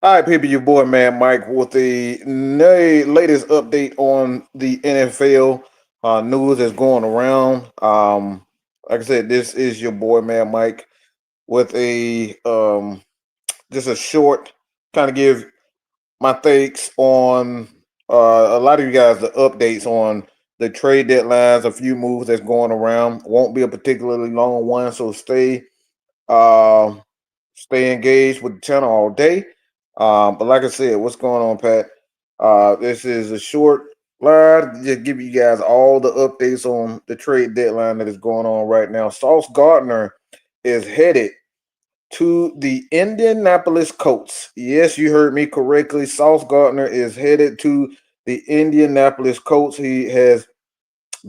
All right, people, your boy man Mike with the latest update on the NFL news that's going around. Like I said, this is your boy man Mike with a just a short kind of give my takes on a lot of you guys the updates on the trade deadlines, a few moves that's going around. Won't be a particularly long one, so uh, stay engaged with the channel all day. But like I said, what's going on, Pat? This is a short live, just give you guys all the updates on the trade deadline that is going on right now. Sauce Gartner is headed to the Indianapolis Colts. Yes, you heard me correctly. Sauce Gartner is headed to the Indianapolis Colts. He has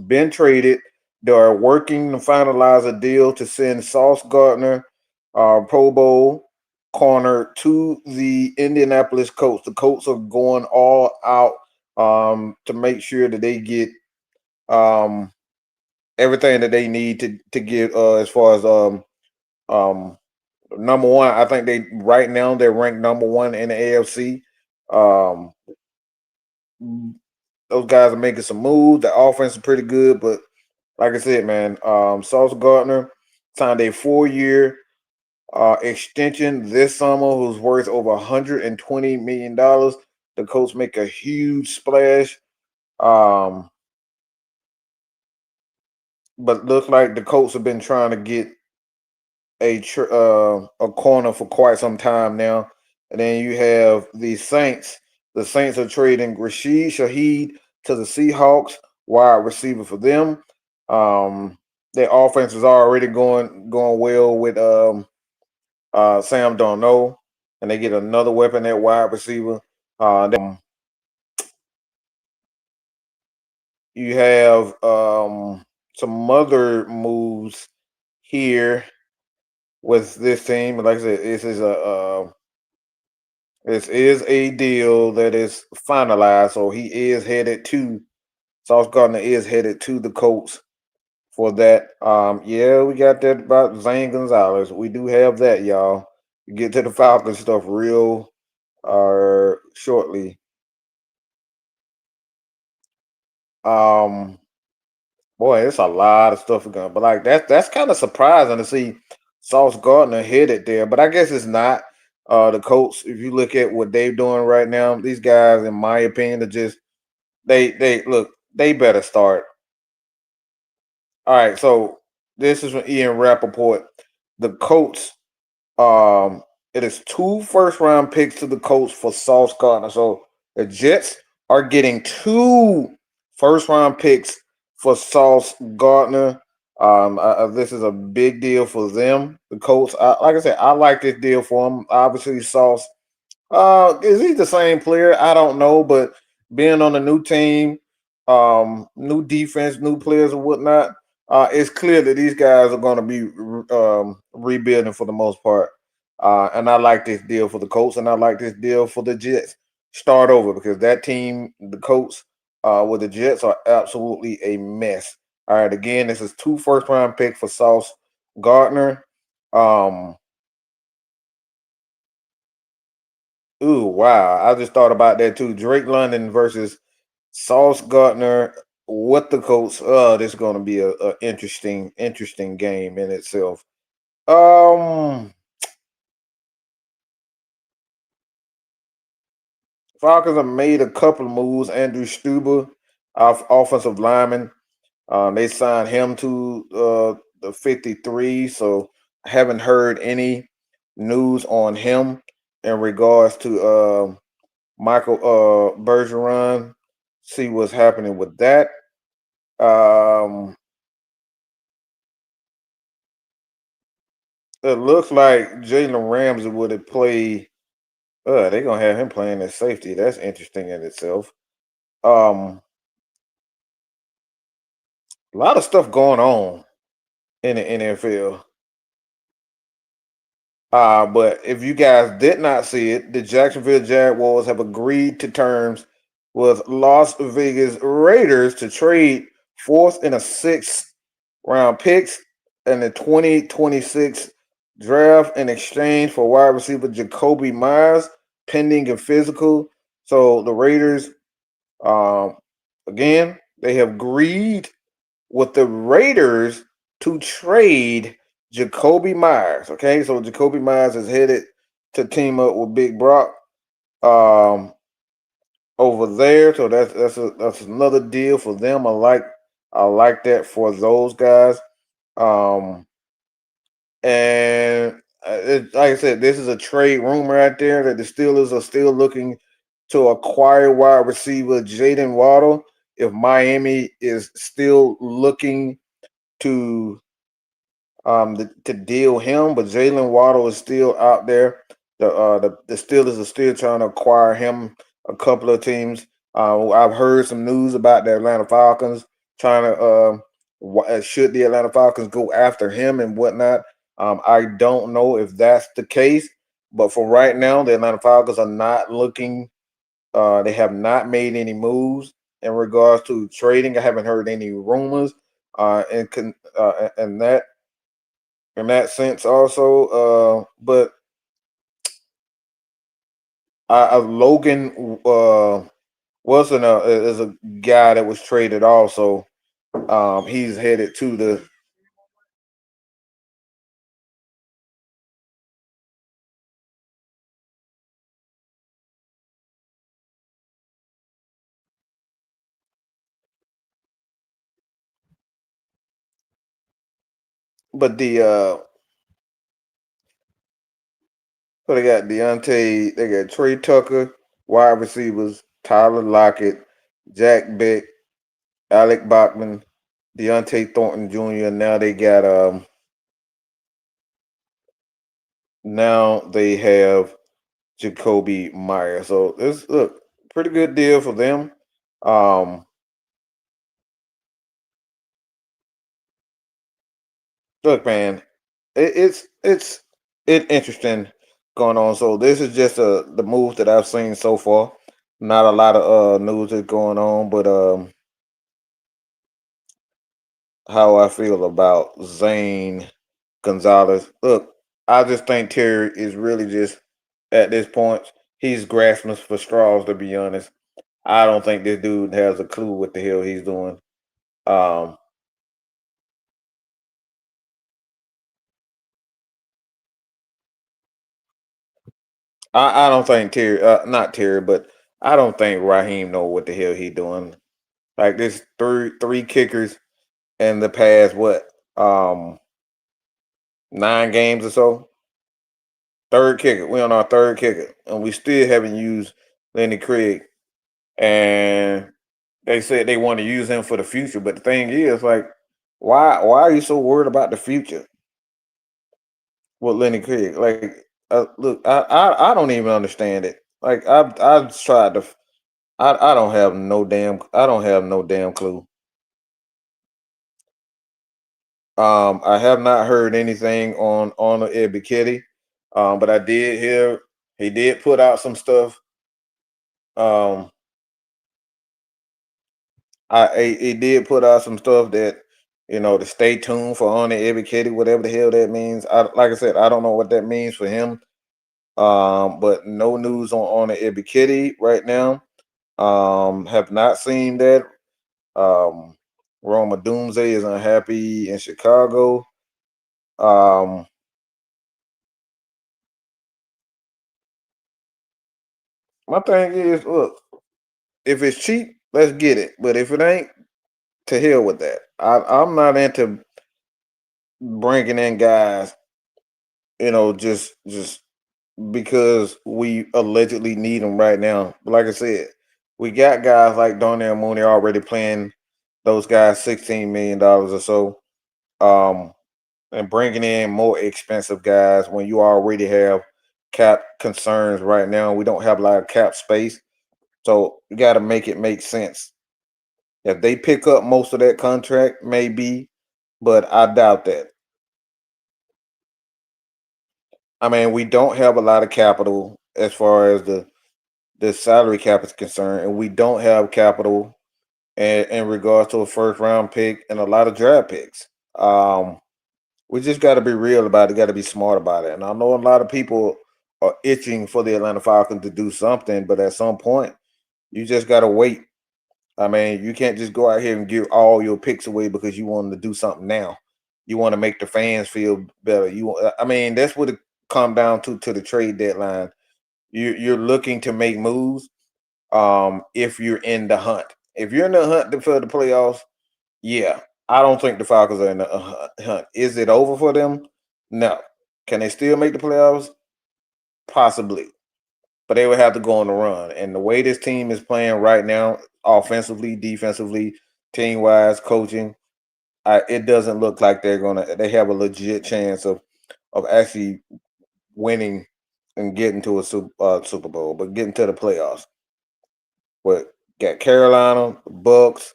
been traded. They are working to finalize a deal to send Sauce Gartner, Pro Bowl corner, to the Indianapolis Colts. The Colts are going all out to make sure that they get um, everything that they need to get as far as um, number one. I think they right now they're ranked number one in the AFC. Um, those guys are making some moves. The offense is pretty good, but like I said, man, Sauce Gardner signed a 4-year extension this summer, who's worth over $120 million. The Colts make a huge splash. But looks like the Colts have been trying to get a corner for quite some time now. And then you have the Saints. The Saints are trading Rashid Shaheed to the Seahawks, wide receiver for them. Their offense is already going well with Sam Darnold, and they get another weapon at wide receiver. You have some other moves here with this team. Like I said, this is a deal that is finalized, so he is headed to Sauce Gardner is headed to the Colts for that. Yeah, we got that about Zane Gonzalez. We do have that, y'all. We get to the Falcons stuff real shortly. Um, Boy, it's a lot of stuff going, but like that's kind of surprising to see Sauce Gardner headed there. But I guess it's not. The Colts, if you look at what they're doing right now, these guys, in my opinion, are just they look, they better start. All right, so this is from Ian Rappaport. The Colts, it is 2 first-round picks to the Colts for Sauce Gardner. So the Jets are getting 2 first-round picks for Sauce Gardner. This is a big deal for them. The Colts, like I said, I like this deal for them. Obviously, Sauce, is he the same player? I don't know, but being on a new team, new defense, new players and whatnot, it's clear that these guys are going to be rebuilding for the most part. And I like this deal for the Colts, and I like this deal for the Jets. Start over, because that team, the Colts, with the Jets, are absolutely a mess. All right, again, this is 2 first-round pick for Sauce Gardner. Ooh, wow. I just thought about that too. Drake London versus Sauce Gardner with the Colts. This is going to be a interesting game in itself. Falcons have made a couple of moves. Andrew Stuber, offensive lineman, they signed him to the 53. So I haven't heard any news on him in regards to Michael Bergeron. See what's happening with that. Um, it looks like Jalen Ramsey would have played. They're gonna have him playing at safety. That's interesting in itself. Um, a lot of stuff going on in the NFL. But if you guys did not see it, the Jacksonville Jaguars have agreed to terms with Las Vegas Raiders to trade fourth and a sixth round picks in the 2026 draft in exchange for wide receiver Jacoby Myers, pending a physical. So the Raiders, um, again, they have agreed with the Raiders to trade Jacoby Myers. Okay, so Jacoby Myers is headed to team up with Big Brock um, over there. So that's another deal for them. I like that for those guys. Um, and like I said, this is a trade rumor out there that the Steelers are still looking to acquire wide receiver Jaden Waddle. If Miami is still looking to to deal him, but Jalen Waddle is still out there. The Steelers are still trying to acquire him. A couple of teams. I've heard some news about the Atlanta Falcons trying to should the Atlanta Falcons go after him and whatnot. I don't know if that's the case, but for right now, the Atlanta Falcons are not looking. They have not made any moves in regards to trading. I haven't heard any rumors, and that in that sense also. But Logan wasn't a is a guy that was traded also. He's headed to the but the so they got Deontay, they got Trey Tucker, wide receivers, Tyler Lockett, Jack Beck, Alec Bachman, Deontay Thornton Jr. Now they have Jacoby Meyer. So this look pretty good deal for them. Um, Look, man, it's interesting going on. So this is just the move that I've seen so far. Not a lot of news is going on, but how I feel about Zane Gonzalez. Look, I just think Terry is really just at this point he's grasping for straws. To be honest, I don't think this dude has a clue what the hell he's doing. Um, I don't think Terry, not Terry, but I don't think Raheem know what the hell he doing. Like this three kickers in the past um 9 games or so. Third kicker. We on our third kicker. And we still haven't used Lenny Craig. And they said they want to use him for the future. But the thing is, like, why are you so worried about the future with Lenny Craig? Like look, I don't even understand it. Like I've tried to I don't have no damn clue. I have not heard anything on the Ebikiti, but I did hear he did put out some stuff. Um, he did put out some stuff that to stay tuned for on the Ebikiti, whatever the hell that means. Like I said, I don't know what that means for him. But no news on the Ebikiti right now. Have not seen that. Um, Roma Doomsday is unhappy in Chicago. Um, my thing is, look, if it's cheap, let's get it. But if it ain't, to hell with that. I'm not into bringing in guys, just because we allegedly need them right now. But like I said, we got guys like Darnell Mooney already playing those guys $16 million or so. Um, and bringing in more expensive guys when you already have cap concerns right now. We don't have a lot of cap space. So you got to make it make sense. If they pick up most of that contract, maybe, but I doubt that. I mean, we don't have a lot of capital as far as the salary cap is concerned, and we don't have capital in regards to a first round pick and a lot of draft picks. Um, we just got to be real about it. Got to be smart about it. And I know a lot of people are itching for the Atlanta Falcons to do something, but at some point, you just got to wait. I mean, you can't just go out here and give all your picks away because you want to do something now. You want to make the fans feel better. I mean, that's what it come down to the trade deadline. You're looking to make moves. If you're in the hunt, if you're in the hunt for the playoffs, yeah, I don't think the Falcons are in the hunt. Is it over for them? No. Can they still make the playoffs? Possibly, but they would have to go on the run. And the way this team is playing right now, offensively, defensively, team wise, coaching, it doesn't look like they're gonna. They have a legit chance of actually winning and getting to a Super Bowl, but getting to the playoffs. But got Carolina, Bucks,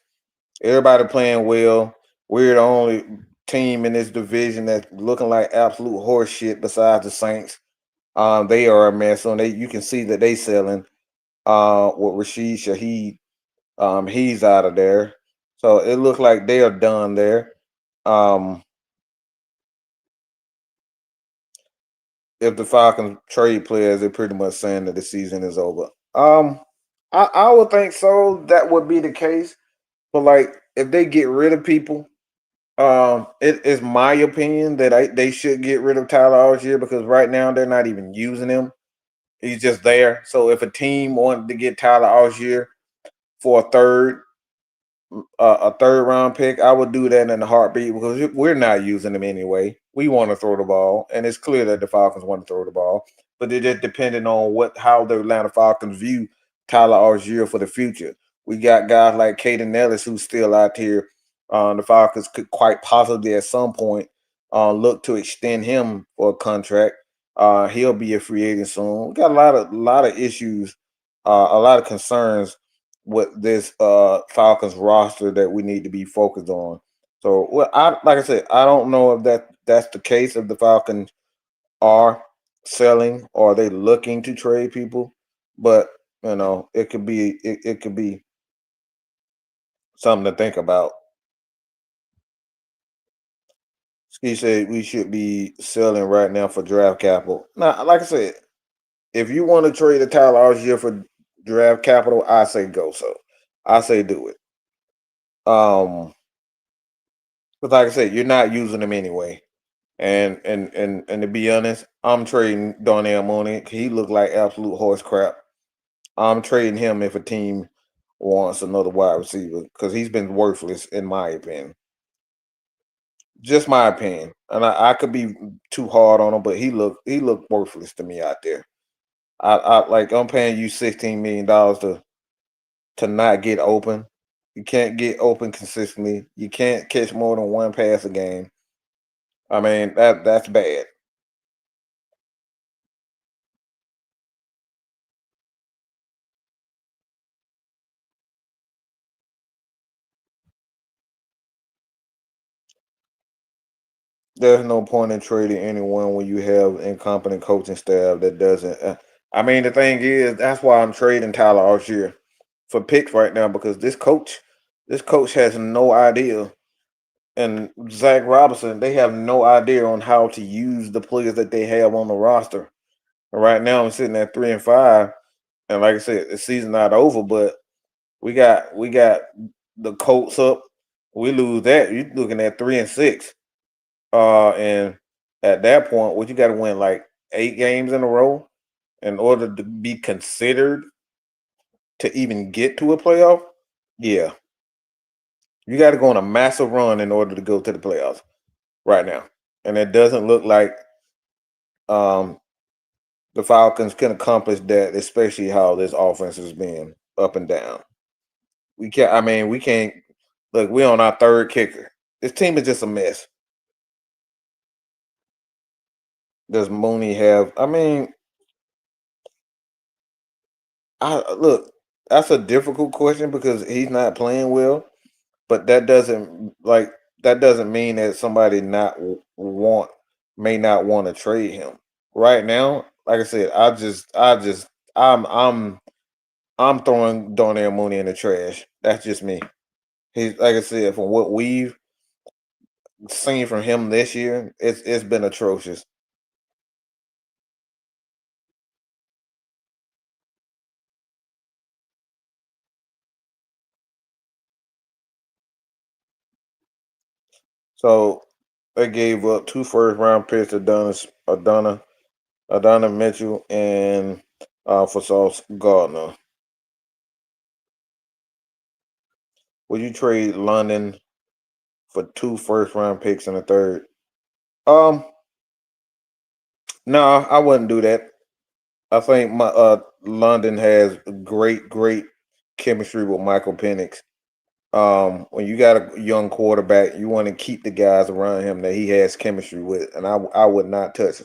everybody playing well. We're the only team in this division that's looking like absolute horse shit besides the Saints. They are a mess. So you can see that they selling with Rashid Shaheed. He's out of there. So it looks like they are done there. Um, if the Falcons trade players, they're pretty much saying that the season is over. I would think so. That would be the case. But like, if they get rid of people, it is my opinion that they should get rid of Tyler Algier because right now they're not even using him. He's just there. So if a team wanted to get Tyler Algier for a third round pick, I would do that in a heartbeat because we're not using them anyway. We want to throw the ball, and it's clear that the Falcons want to throw the ball, but it just depending on how the Atlanta Falcons view Tyler Algier for the future. We got guys like Caden Ellis who's still out here. The Falcons could quite possibly at some point look to extend him for a contract. He'll be a free agent soon. We got a lot of issues, a lot of concerns with this Falcons roster that we need to be focused on. So, well, I like I said, I don't know if that's the case. If the Falcons are selling or are they looking to trade people, but it could be something to think about. He said we should be selling right now for draft capital. Now, like I said, if you want to trade a Tyler Algier for draft capital, I say go. So I say do it. But like I said, you're not using them anyway. And to be honest, I'm trading Darnell Mooney. He looked like absolute horse crap. I'm trading him if a team wants another wide receiver because he's been worthless in my opinion. Just my opinion, and I could be too hard on him, but he looked worthless to me out there. I like I'm paying you $16 million to not get open. You can't get open consistently. You can't catch more than one pass a game. I mean that's bad. There's no point in trading anyone when you have incompetent coaching staff that doesn't. I mean, the thing is, that's why I'm trading Tyler Algier for picks right now because this coach has no idea, and Zach Robinson, they have no idea on how to use the players that they have on the roster. And right now, I'm sitting at 3-5, and like I said, the season not over, but we got the Colts up. We lose that, you're looking at 3-6. And at that point, what you got to win like 8 games in a row in order to be considered to even get to a playoff. Yeah, you got to go on a massive run in order to go to the playoffs right now, and it doesn't look like um, the Falcons can accomplish that, especially how this offense has been up and down. We can't. I mean, we can't. Look, we're on our third kicker. This team is just a mess. Does Mooney have? I mean, I look. That's a difficult question because he's not playing well. But that doesn't mean that somebody not want may not want to trade him right now. Like I said, I'm throwing Darnell Mooney in the trash. That's just me. He's like I said, from what we've seen from him this year, it's been atrocious. So they gave up two first round picks to Adana Mitchell and for Sauce Gartner. Would you trade London for two first round picks and a third? Um, no, I wouldn't do that. I think my London has great chemistry with Michael Penix. When you got a young quarterback, you want to keep the guys around him that he has chemistry with, and I would not touch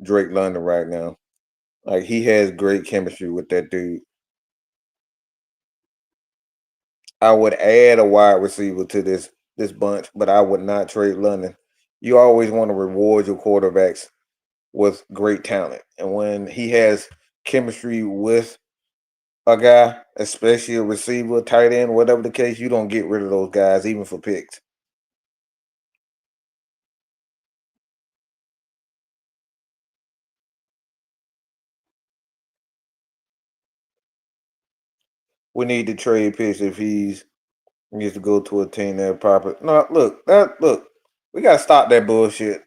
Drake London right now. Like he has great chemistry with that dude. I would add a wide receiver to this bunch, but I would not trade London. You always want to reward your quarterbacks with great talent, and when he has chemistry with a guy, especially a receiver, tight end, whatever the case, you don't get rid of those guys even for picks. We need to trade picks if he needs to go to a team that proper. No, look, we gotta stop that bullshit.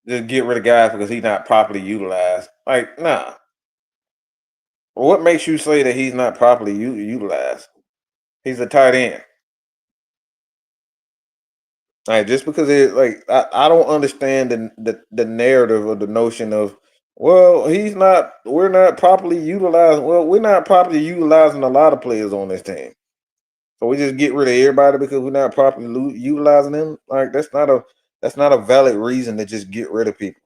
Just get rid of guys because he's not properly utilized. Like, nah. What makes you say that he's not properly utilized? He's a tight end. Like just because it like I don't understand the narrative or the notion of well we're not properly utilizing we're not properly utilizing a lot of players on this team. So we just get rid of everybody because we're not properly utilizing them. Like that's not a valid reason to just get rid of people.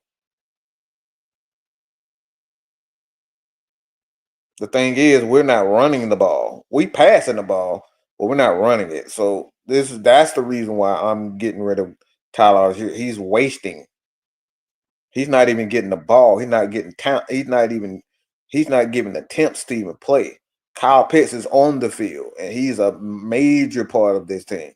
The thing is, we're not running the ball. We passing the ball, but we're not running it. So that's the reason why I'm getting rid of Tyler. He's wasting. He's not even getting the ball. He's not getting count. He's not giving attempts to even play. Kyle Pitts is on the field and he's a major part of this team.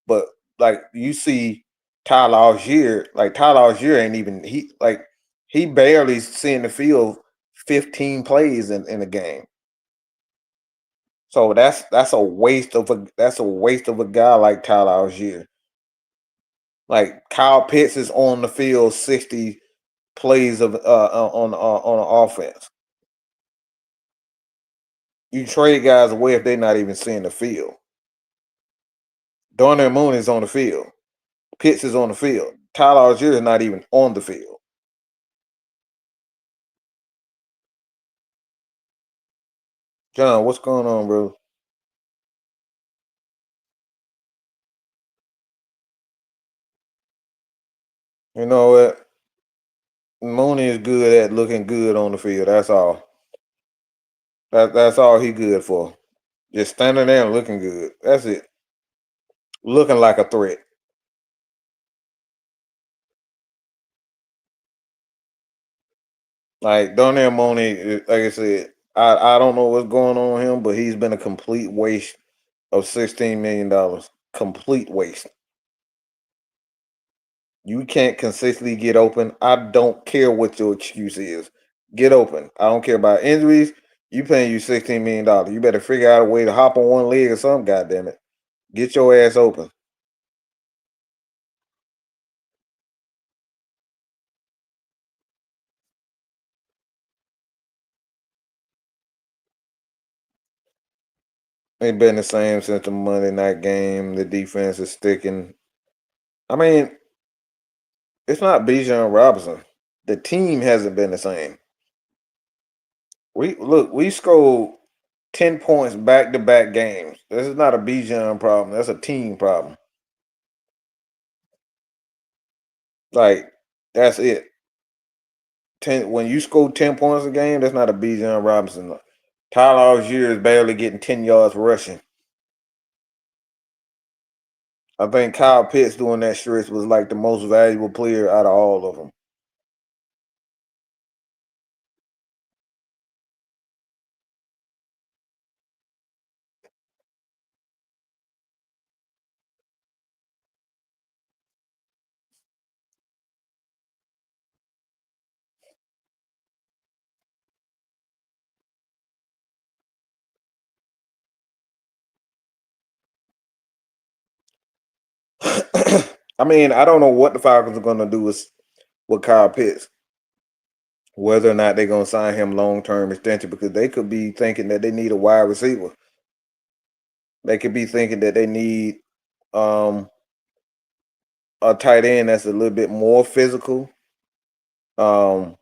But like you see Tyler Algier, like Tyler Algier ain't even he barely seeing the field 15 plays in a game. So that's a waste of a guy like Tyler Algier. Like Kyle Pitts is on the field 60 plays of on an offense. You trade guys away if they're not even seeing the field. Darnell Moon is on the field. Pitts is on the field. Tyler Algier is not even on the field. John, what's going on, bro? You know what? Mooney is good at looking good on the field. That's all. That's all he good for. Just standing there and looking good. That's it. Looking like a threat. Like Darnell Mooney, like I said, I don't know what's going on with him, but he's been a complete waste of $16 million. Complete waste. You can't consistently get open. I don't care what your excuse is. Get open. I don't care about injuries. You paying you $16 million. You better figure out a way to hop on one leg or something. God damn it. Get your ass open. Ain't been the same since the Monday night game. The defense is sticking. I mean, it's not Bijan Robinson. The team hasn't been the same. We scored 10 points back to back games. This is not a Bijan problem. That's a team problem. Like, that's it. 10 when you score 10 points a game, that's not a Bijan Robinson. Tyler Algier is barely getting 10 yards rushing. I think Kyle Pitts doing that stretch was like the most valuable player out of all of them. I mean, I don't know what the Falcons are going to do with Kyle Pitts, whether or not they're going to sign him long-term extension, because they could be thinking that they need a wide receiver. They could be thinking that they need um, a tight end that's a little bit more physical. Um,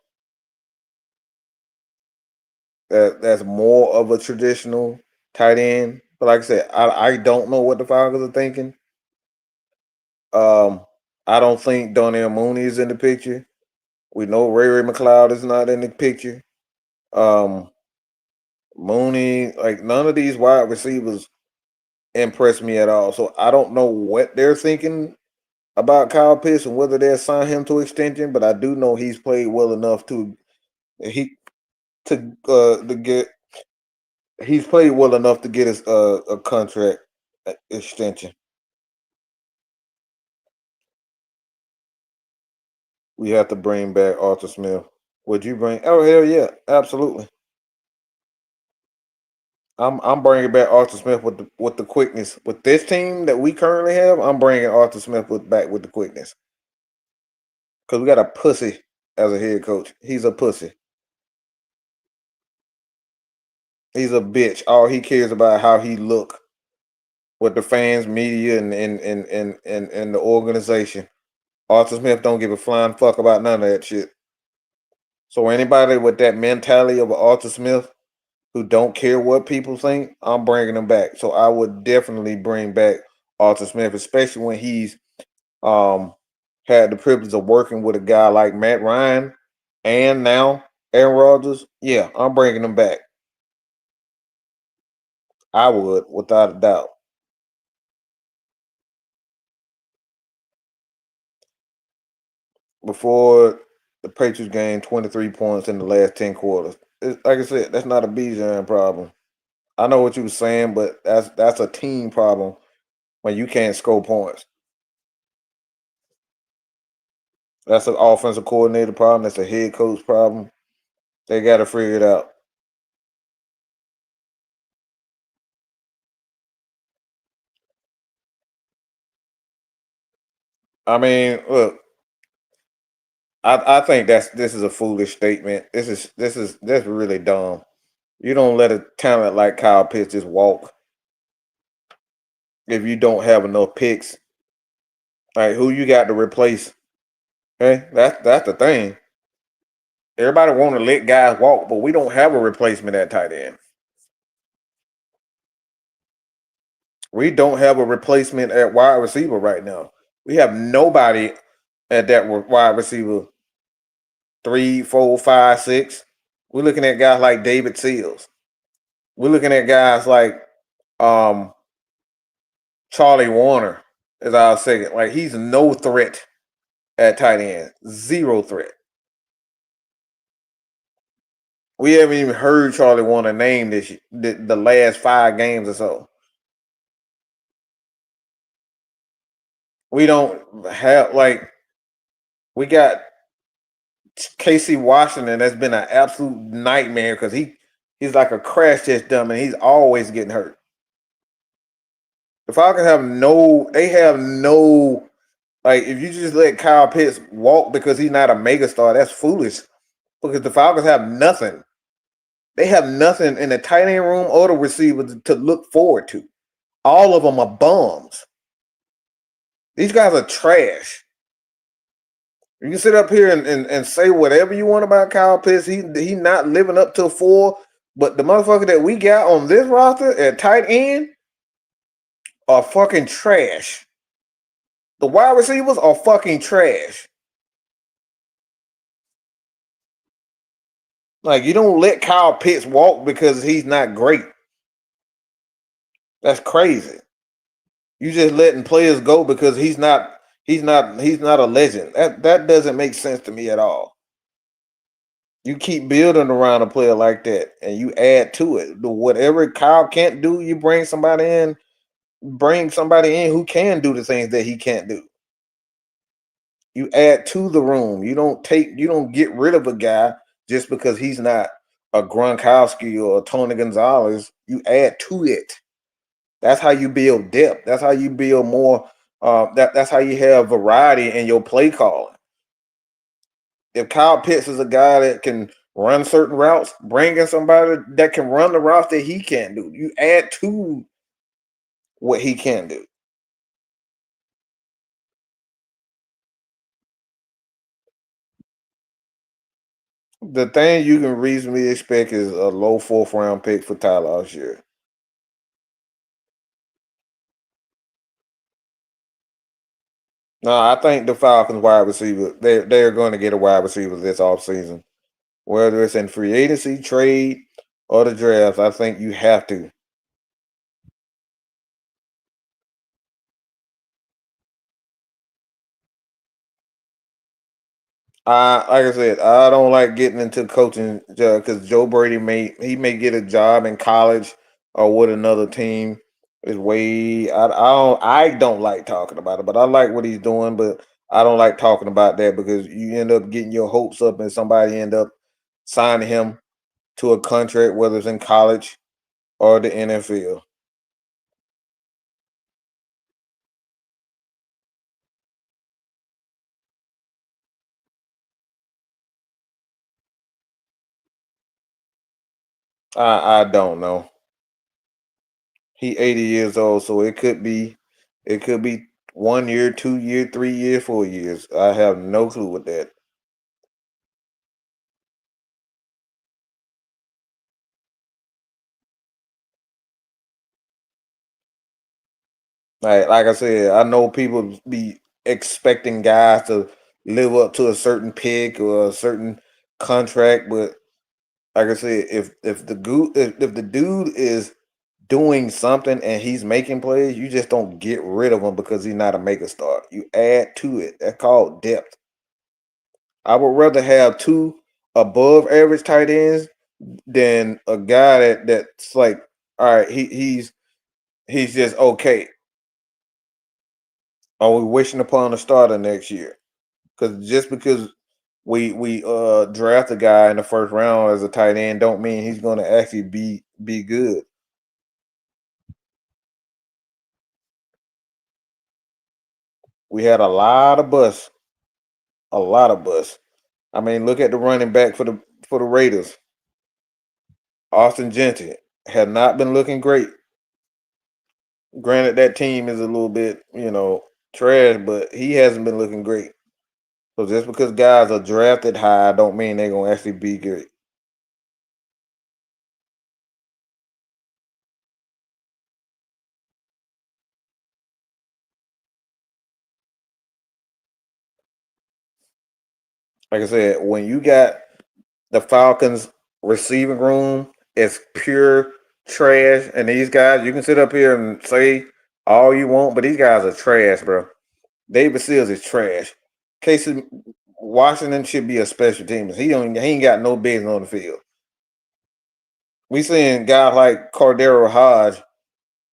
that's more of a traditional tight end. But like I said, I don't know what the Falcons are thinking. Um, I don't think Donnell Mooney is in the picture. We know Ray McLeod is not in the picture. Um, Mooney, like none of these wide receivers impress me at all. So I don't know what they're thinking about Kyle Pitts and whether they'll sign him to extension. But I do know he's played well enough to get he's played well enough to get his a contract extension. We have to bring back Arthur Smith. Would you bring? Oh hell yeah, absolutely. I'm bringing back Arthur Smith with the quickness with this team that we currently have. I'm bringing Arthur Smith back with the quickness because we got a pussy as a head coach. He's a pussy. He's a bitch. All he cares about how he look with the fans, media, and the organization. Arthur Smith don't give a flying fuck about none of that shit. So anybody with that mentality of Arthur Smith who don't care what people think, I'm bringing them back. So I would definitely bring back Arthur Smith, especially when he's um had the privilege of working with a guy like Matt Ryan and now Aaron Rodgers. Yeah, I'm bringing them back. I would, without a doubt. Before the Patriots gained 23 points in the last 10 quarters. Like I said, that's not a Bijan problem. I know what you were saying, but that's a team problem when you can't score points. That's an offensive coordinator problem. That's a head coach problem. They got to figure it out. I mean, look, I think this is a foolish statement. That's really dumb. You don't let a talent like Kyle Pitts just walk if you don't have enough picks. Like who you got to replace? Okay, that's the thing. Everybody want to let guys walk, but we don't have a replacement at tight end. We don't have a replacement at wide receiver right now. We have nobody at that wide receiver 3, 4, 5, 6. We're looking at guys like David Seals. We're looking at guys like um, Charlie Warner as our second. Like he's no threat at tight end, zero threat. We haven't even heard Charlie Warner name the last 5 games or so. We don't have like we got Casey Washington. That's been an absolute nightmare because he's like a crash test dummy. He's always getting hurt. The Falcons have no like if you just let Kyle Pitts walk because he's not a megastar, that's foolish. Because the Falcons have nothing. They have nothing in the tight end room or the receivers to look forward to. All of them are bums. These guys are trash. You can sit up here and say whatever you want about Kyle Pitts. He not living up to 4, but the motherfucker that we got on this roster at tight end are fucking trash. The wide receivers are fucking trash. Like you don't let Kyle Pitts walk because he's not great. That's crazy. You just letting players go because he's not a legend. That doesn't make sense to me at all. You keep building around a player like that and you add to it. Whatever Kyle can't do, you bring somebody in who can do the things that he can't do. You add to the room. You don't get rid of a guy just because he's not a Gronkowski or a Tony Gonzalez. You add to it. That's how you build depth. That's how you build more That's how you have variety in your play calling. If Kyle Pitts is a guy that can run certain routes, bring in somebody that can run the routes that he can't do. You add to what he can do. The thing you can reasonably expect is a low fourth round pick for Tyler Algier. No, I think the Falcons wide receiver, they're going to get a wide receiver this offseason. Whether it's in free agency, trade, or the draft, I think you have to. Like I said, I don't like getting into coaching because Joe Brady may get a job in college or with another team. Is way I don't like talking about it, but I like what he's doing. But I don't like talking about that because you end up getting your hopes up, and somebody end up signing him to a contract, whether it's in college or the NFL. I don't know. He 80 years old, so it could be 1 year, 2 year, 3 year, 4 years. I have no clue with that. Like I said, I know people be expecting guys to live up to a certain pick or a certain contract, but like I said, if the dude is doing something and he's making plays, you just don't get rid of him because he's not a mega star. You add to it. That's called depth. I would rather have two above average tight ends than a guy that's like, all right, he's just okay. Are we wishing upon a starter next year? Because just because we draft a guy in the first round as a tight end, don't mean he's going to actually be good. We had a lot of bus. I mean, look at the running back for the Raiders, Austin Gentry, had not been looking great. Granted, that team is a little bit trash, but he hasn't been looking great. So just because guys are drafted high, don't mean they're gonna actually be great. Like I said, when you got the Falcons receiving room, it's pure trash. And these guys, you can sit up here and say all you want, but these guys are trash, bro. David Seals is trash. Casey Washington should be a special team. He ain't got no business on the field. We seeing guys like Cordero Hodge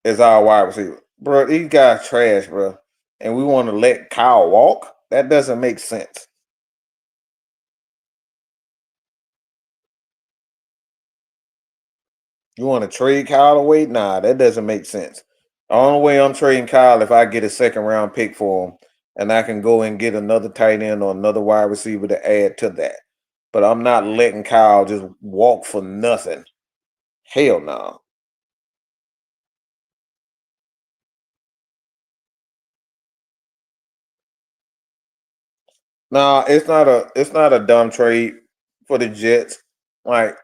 as our wide receiver. Bro, these guys trash, bro. And we want to let Kyle walk? That doesn't make sense. You want to trade Kyle away? Nah, that doesn't make sense. The only way I'm trading Kyle if I get a second round pick for him and I can go and get another tight end or another wide receiver to add to that. But I'm not letting Kyle just walk for nothing. Hell no. Nah, it's not a dumb trade for the Jets. Like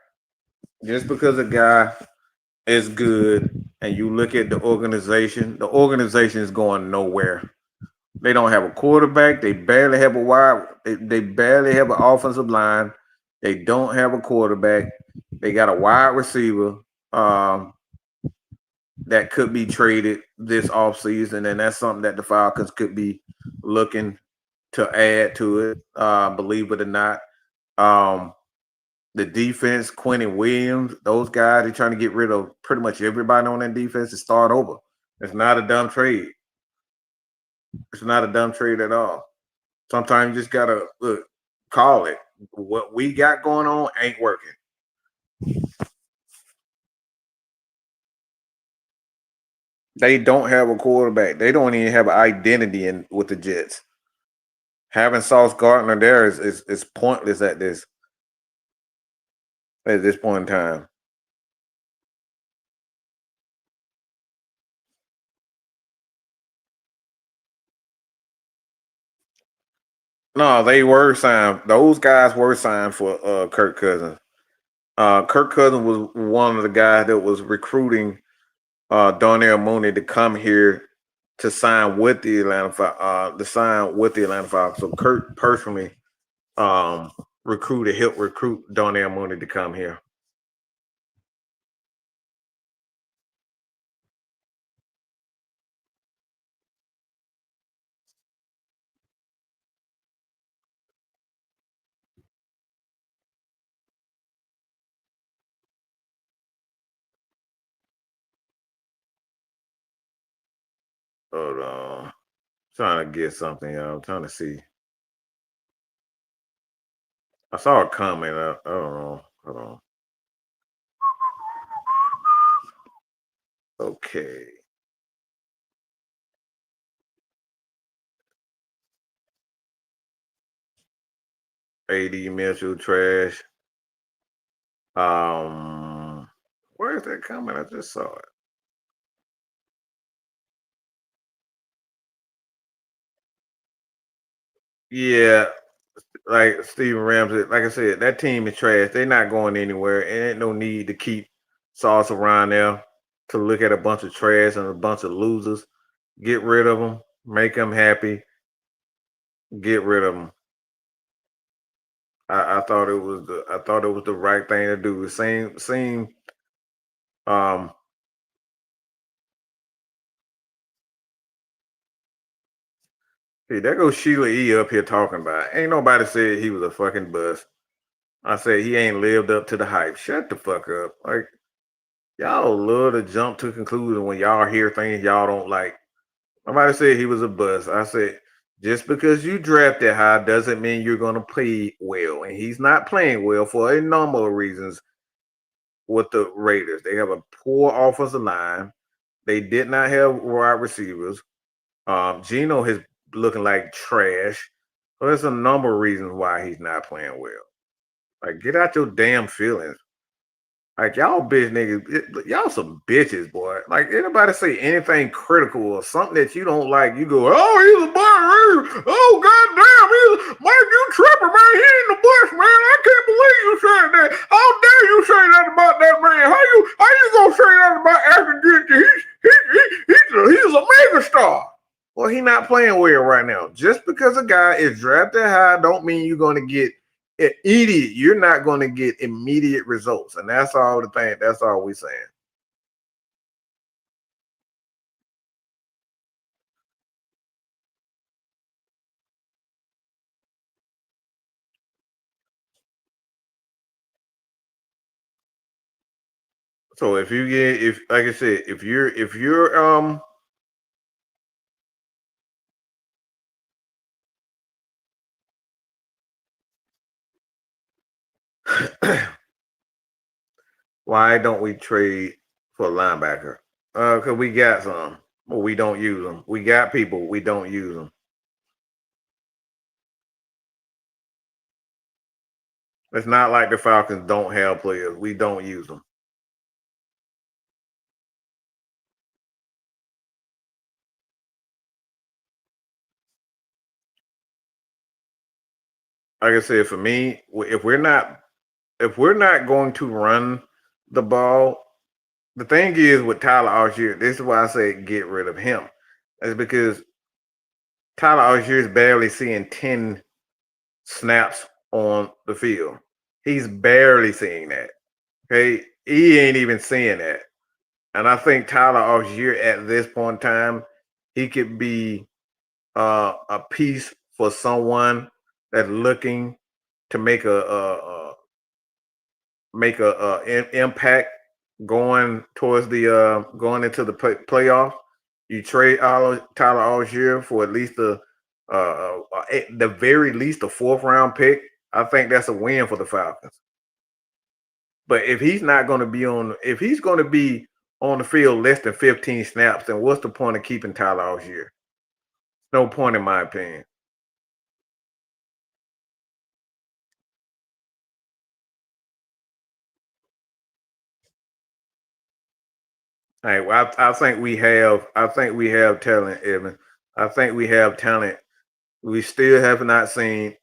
just because a guy is good and you look at the organization is going nowhere. They don't have a quarterback. They barely have a wide. They barely have an offensive line. They don't have a quarterback. They got a wide receiver um, that could be traded this offseason, and that's something that the Falcons could be looking to add to it. Believe it or not, um, the defense, Quentin Williams, those guys, they're trying to get rid of pretty much everybody on that defense and start over. It's not a dumb trade. It's not a dumb trade at all. Sometimes you just gotta look, call it. What we got going on ain't working. They don't have a quarterback. They don't even have an identity in with the Jets. Having Sauce Gartner there is pointless at this point in time. No, they were signed. Those guys were signed for Kirk Cousins. Kirk Cousins was one of the guys that was recruiting Darnell Mooney to come here to sign with the Atlanta Falcons. So Kirk personally helped recruit Darnell Mooney to come here. Hold on. Trying to get something. I'm trying to see. I saw a comment. I don't know. Hold on. Okay. AD Mitchell trash. Where is that comment? I just saw it. Yeah, like Steven Ramsey. Like I said, that team is trash. They're not going anywhere. And ain't no need to keep Sauce around there to look at a bunch of trash and a bunch of losers. Get rid of them. Make them happy. Get rid of them. I thought it was the right thing to do. The same um hey, there goes Sheila E up here talking about it. Ain't nobody said he was a fucking bust. I said he ain't lived up to the hype. Shut the fuck up. Like y'all love to jump to conclusion when y'all hear things y'all don't like. Nobody said he was a bust. I said just because you drafted high doesn't mean you're gonna play well. And he's not playing well for a number of reasons with the Raiders. They have a poor offensive line. They did not have wide receivers. Gino is looking like trash. So there's a number of reasons why he's not playing well. Like, get out your damn feelings. Like, y'all bitch niggas, y'all some bitches, boy. Like, anybody say anything critical or something that you don't like, you go, oh, he's a bust. Oh, goddamn, Mike, you tripping, man. He ain't the bust, man. I can't believe you said that. How dare you say that about that man? How you gonna say that about Ashton Kutcher? He's a mega star. Well, he not playing well right now. Just because a guy is drafted high don't mean you're going to get idiot. You're not going to get immediate results. And that's all the thing. That's all we saying. So if you get if like I said, if you're why don't we trade for a linebacker? Because we got some, but we don't use them. We got people, we don't use them. It's not like the Falcons don't have players. We don't use them. Like I said, for me, if we're not going to run the ball, the thing is with Tyler Algier, this is why I say get rid of him. Is because Tyler Algier is barely seeing 10 snaps on the field. He's barely seeing that. Okay. He ain't even seeing that. And I think Tyler Algier at this point in time, he could be a piece for someone that's looking to make a impact going into the playoff. You trade Tyler Algier for at least at the very least a fourth round pick. I think that's a win for the Falcons. But if he's not going to be on, if he's going to be on the field less than 15 snaps, then what's the point of keeping Tyler Algier? No point in my opinion. Hey, well, I think we have. I think we have talent, Evan. I think we have talent. We still have not seen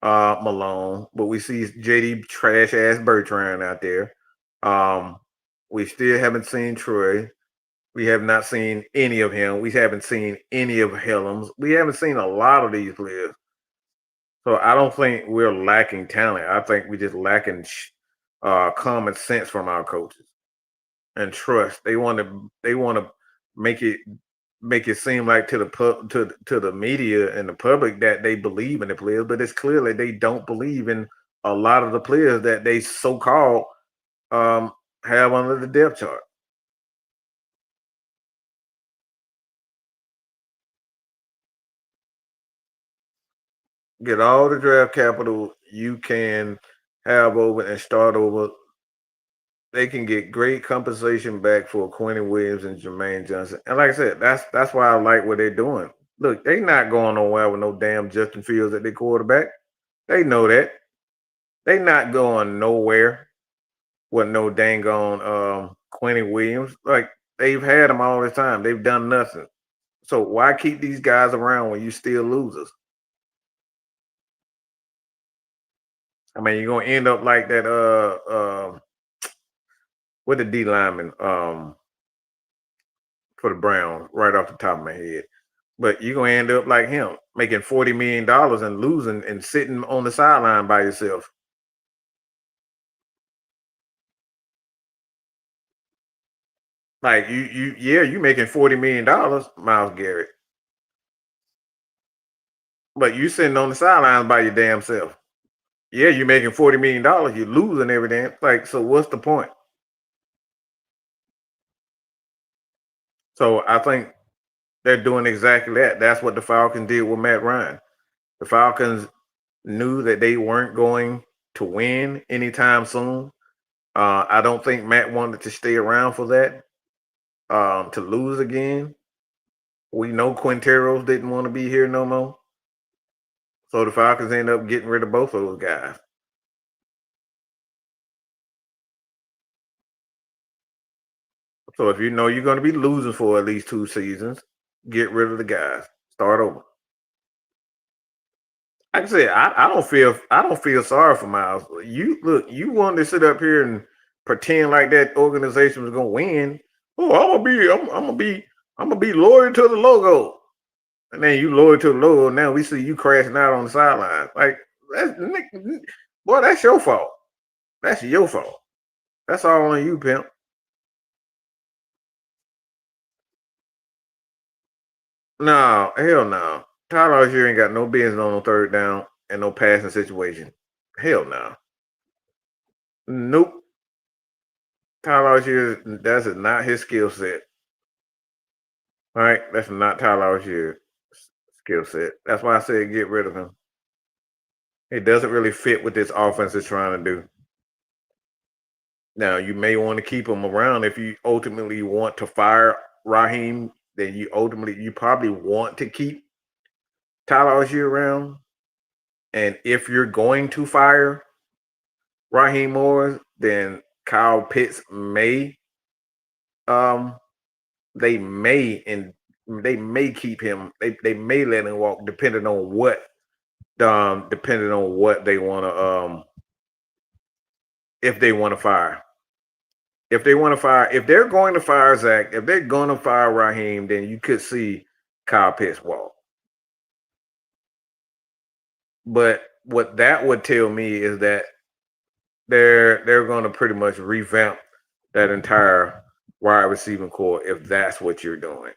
Malone, but we see JD trash ass Bertrand out there. Um, we still haven't seen Troy. We have not seen any of him. We haven't seen any of Helms. We haven't seen a lot of these players. So I don't think we're lacking talent. I think we're just lacking common sense from our coaches and trust. They want to make it make it seem like to the to the media and the public that they believe in the players, but it's clearly they don't believe in a lot of the players that they so called um, have under the depth chart. Get all the draft capital you can have over and start over. They can get great compensation back for Quentin Williams and Jermaine Johnson. And like I said, that's why I like what they're doing. Look, they not going nowhere with no damn Justin Fields at their quarterback. They know that. They not going nowhere with no dang on Quentin Williams. Like they've had them all the time. They've done nothing. So why keep these guys around when you still losers? I mean, you're gonna end up like that with the D lineman for the Browns right off the top of my head. But you're gonna end up like him, making $40 million and losing and sitting on the sideline by yourself. Like you making $40 million, Miles Garrett, but you sitting on the sidelines by your damn self. Yeah, you're making $40 million, you're losing everything. Like, so what's the point? So I think they're doing exactly that. That's what the Falcons did with Matt Ryan. The Falcons knew that they weren't going to win anytime soon. I don't think Matt wanted to stay around for that. To lose again. We know Quinteros didn't want to be here no more. So the Falcons end up getting rid of both of those guys. So if you know you're going to be losing for at least 2 seasons, get rid of the guys. Start over. Like I said, I don't feel sorry for Miles. You look, you wanted to sit up here and pretend like that organization was gonna win. Oh, I'm gonna be loyal to the logo. And then you loyal to the logo. Now we see you crashing out on the sideline. Like that's boy, that's your fault. That's your fault. That's all on you, pimp. No, hell no. Tyler here ain't got no business on no third down and no passing situation. Hell no. Nope. Tyler here, that's not his skill set. All right, that's not Tyler here skill set. That's why I said get rid of him. It doesn't really fit what this offense is trying to do. Now you may want to keep him around if you ultimately want to fire Raheem. Then you probably want to keep Tyler Algier around. And if you're going to fire Raheem Morris, then Kyle Pitts may um they may keep him. They may let him walk depending on what they want to if they want to fire. If they're going to fire Zach, if they're going to fire Raheem, then you could see Kyle Pitts walk. But what that would tell me is that they're going to pretty much revamp that entire wide receiving core if that's what you're doing.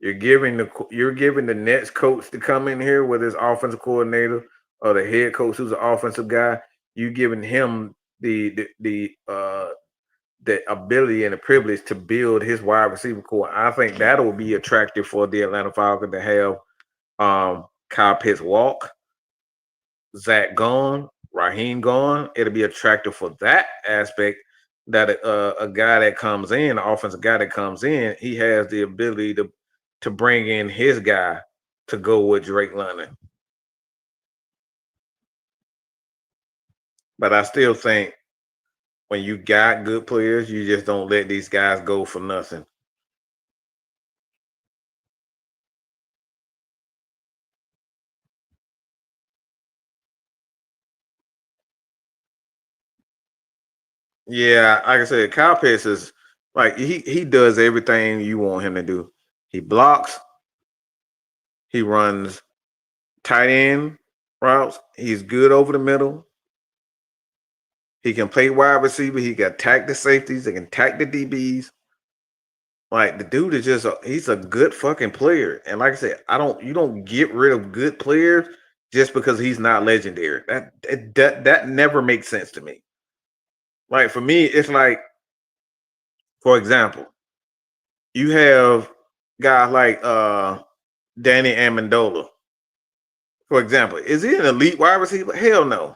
You're giving the next coach to come in here with his offensive coordinator or the head coach who's an offensive guy. You giving him the ability and the privilege to build his wide receiver core. I think that will be attractive for the Atlanta Falcons to have Kyle Pitts walk, Zach gone, Raheem gone. It'll be attractive for that aspect. that a guy that comes in, an offensive guy that comes in, he has the ability to bring in his guy to go with Drake London. But I still think when you got good players, you just don't let these guys go for nothing. Yeah, like I said, Kyle Pitts is like he does everything you want him to do. He blocks, he runs tight end routes, he's good over the middle. He can play wide receiver, he can attack the safeties, he can attack the DBs. Like the dude is just he's a good fucking player. And like I said, you don't get rid of good players just because he's not legendary. That never makes sense to me. Like for me, it's like, for example, you have guys like Danny Amendola. For example, is he an elite wide receiver? Hell no.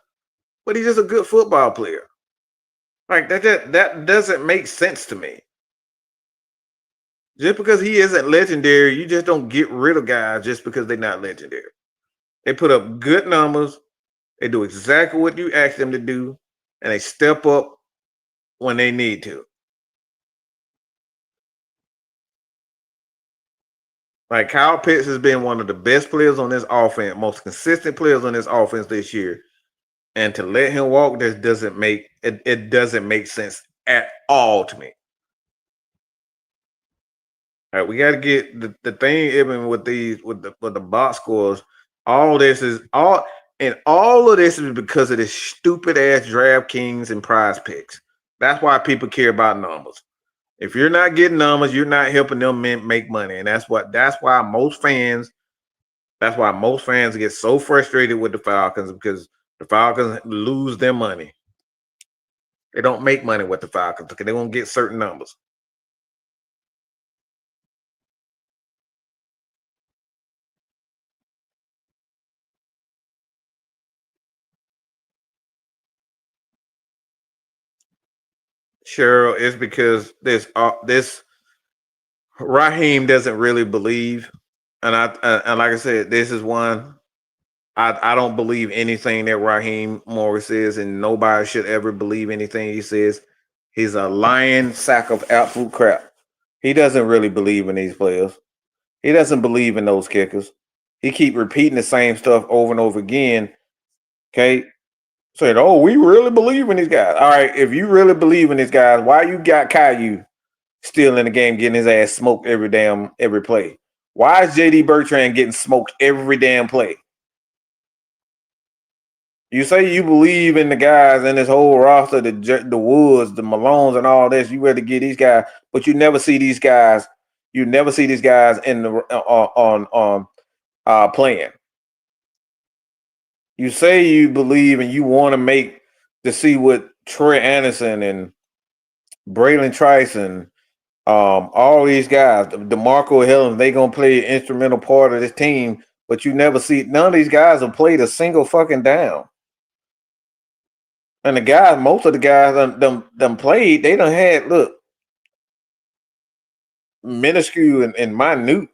But he's just a good football player. Like that doesn't make sense to me. Just because he isn't legendary, you just don't get rid of guys just because they're not legendary. They put up good numbers. They do exactly what you ask them to do, and they step up when they need to. Like Kyle Pitts has been one of the best players on this offense, most consistent players on this offense this year. And to let him walk, this doesn't make it doesn't make sense at all to me. All right, we got to get the thing even with the box scores. All of this is because of this stupid ass DraftKings and Prize Picks. That's why people care about numbers. If you're not getting numbers, you're not helping them make money, and that's why most fans get so frustrated with the Falcons because the Falcons lose their money. They don't make money with the Falcons because they won't get certain numbers. Cheryl, it's because this Raheem doesn't really believe, and and like I said, this is one I don't believe anything that Raheem Morris says, and nobody should ever believe anything he says. He's a lying sack of absolute crap. He doesn't really believe in these players. He doesn't believe in those kickers. He keep repeating the same stuff over and over again. Okay, saying, "Oh, we really believe in these guys." All right, if you really believe in these guys, why you got Caillou still in the game, getting his ass smoked every play? Why is JD Bertrand getting smoked every damn play? You say you believe in the guys in this whole roster, the Woods, the Malones, and all this. You ready to get these guys, but you never see these guys. You never see these guys in the on playing. You say you believe and you want to make to see what Troy Anderson and Braylon Trice and all these guys, DeMarco Hill, they gonna play an instrumental part of this team, but you never see none of these guys have played a single fucking down. And the guys, most of the guys them played, they done had minuscule and minute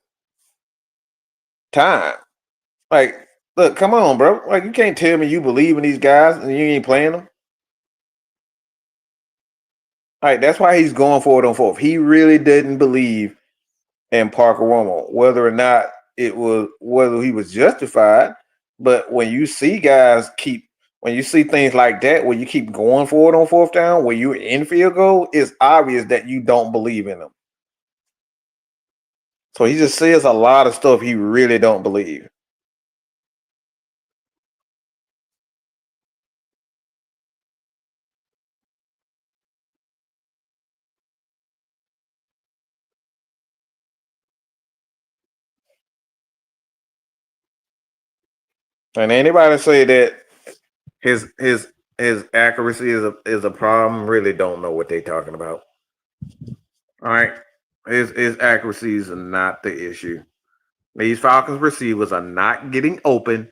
time. Like, look, come on, bro. Like, you can't tell me you believe in these guys and you ain't playing them. Like, that's why he's going for it on fourth. He really didn't believe in Parker Romo, whether he was justified. But when you see when you see things like that, where you keep going for it on fourth down, where you're in field goal, it's obvious that you don't believe in them. So he just says a lot of stuff he really don't believe. And anybody say that his his his accuracy is a problem, really don't know what they're talking about. All right. His accuracies are not the issue. These Falcons receivers are not getting open.